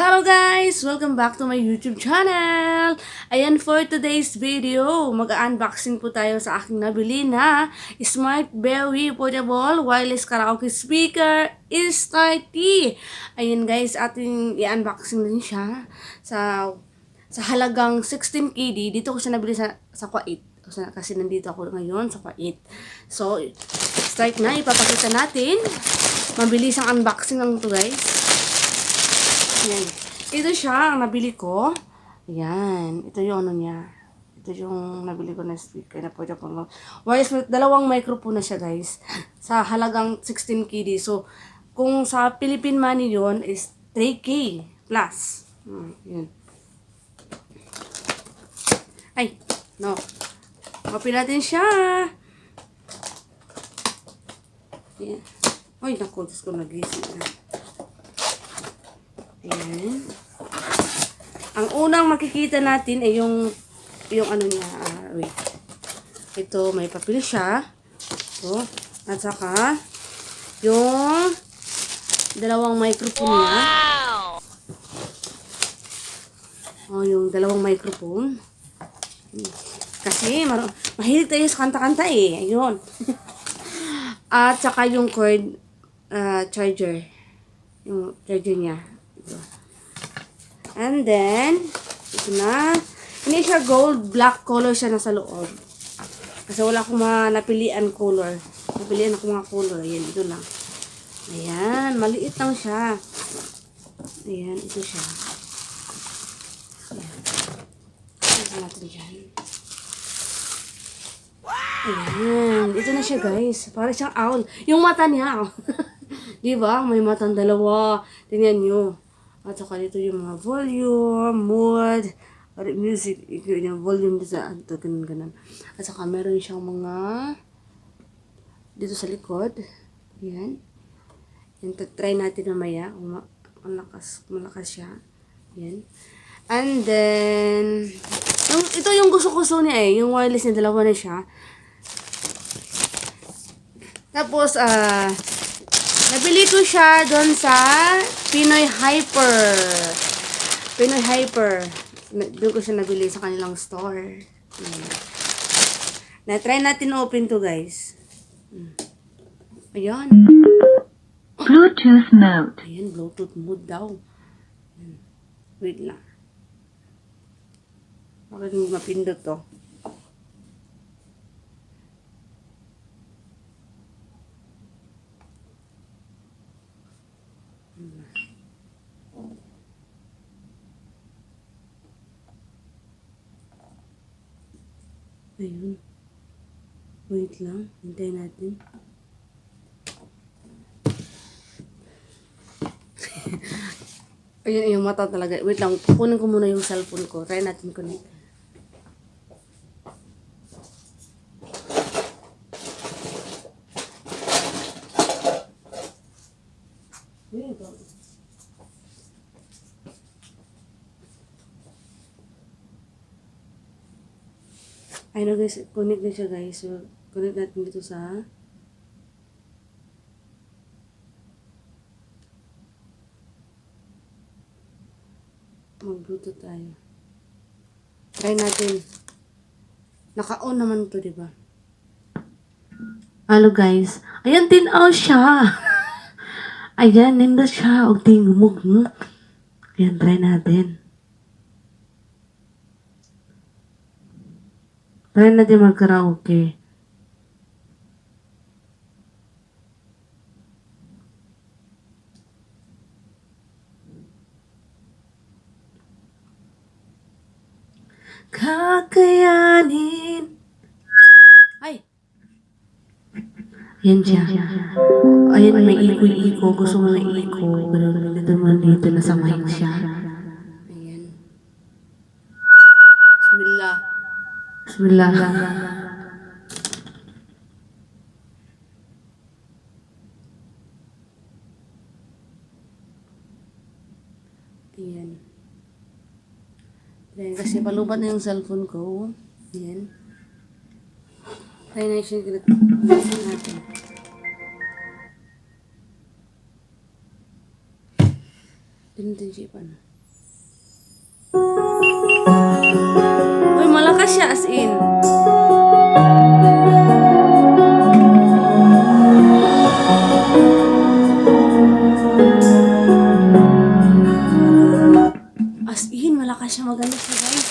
Hello guys! Welcome back to my YouTube channel! Ayan, for today's video, mag-unboxing po tayo sa aking nabili na Smart Berry Portable Wireless Karaoke Speaker S30. Ayan guys, ating i-unboxing din siya sa halagang 16 KD. Dito ko siya nabili sa Kuwait. Kasi nandito ako ngayon sa Kuwait. So, start na. Ipapakita natin. Mabilis ang unboxing lang ito guys. Ayan. Ito siya, ang nabili ko. Ayan. Ito yung ano niya. Ito yung nabili ko na speaker na pwede pang wireless. Dalawang microphone na siya, guys. Sa halagang 16 KD. So, kung sa Philippine money yon is 3K plus. Yun. Ay, no. Copy natin siya. Ayan. Ay, naku. Diyos ko, nagising na. Ayan. Ang unang makikita natin ay yung ano niya. Wait. Ito, may papel siya. Ito. At saka, yung dalawang microphone niya. Oh, yung dalawang microphone. Kasi, mahilig tayo sa kanta-kanta eh. Ayun. At saka yung cord charger. Yung charger niya. Ito. And then, ito na. Hindi siya gold, black color siya nasa loob. Kasi wala akong napilian color. Napilian ako mga color. Ayan, ito lang. Ayan, maliit lang siya. Ayan, ito siya. Ayan. Ito natin dyan. Ayan, ito na siya guys. Parang siyang owl. Yung mata niya. Diba? May matang dalawa. Tingnan nyo. At saka dito yung mga volume, mode, music, yung volume dito sa ito, ganun. At saka meron siyang mga dito sa likod. Yan. Yan, try natin mamaya. Malakas siya. Yan. And then, ito yung gusto niya eh. Yung wireless niya, dalawa na siya. Tapos, nabili ko siya doon sa Pinoy Hyper. Pinoy Hyper. Doon ko siya nabili sa kanilang store. Na-try natin open to guys. Ayan. Bluetooth mode. Ayan, Bluetooth mode daw. Wait lang. Bakit hindi mapindot to? Ayun. Wait lang. Hintayin natin. Ayun, yung mata talaga. Wait lang. Kukunin ko muna yung cellphone ko. Try natin connect. Wait lang. Ayun na guys, connect na siya guys. So, connect natin dito sa mag-bluetooth tayo. Try natin. Naka-on naman to, diba? Hello guys. Ayan, tinaw siya. Ayan, nindot siya. Og tingmug. Ayan, try natin. Try natin mag-karaoke. Kakayanin. Ay! Ayan siya. Ayan, may iko-iko. Gusto mo may iko. Ganun, dito mo dito. Nasa mic siya. Ayan. Bismillah. Bismillah. Ayan. Ayan, kasi palubat na yung cellphone ko. Ayan. Try na siya natin. Dinitin siya pa na. Uy, malakas siya as in. As in, malakas siya, maganda siya guys.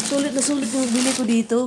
Sulit na sulit yung bili ko dito.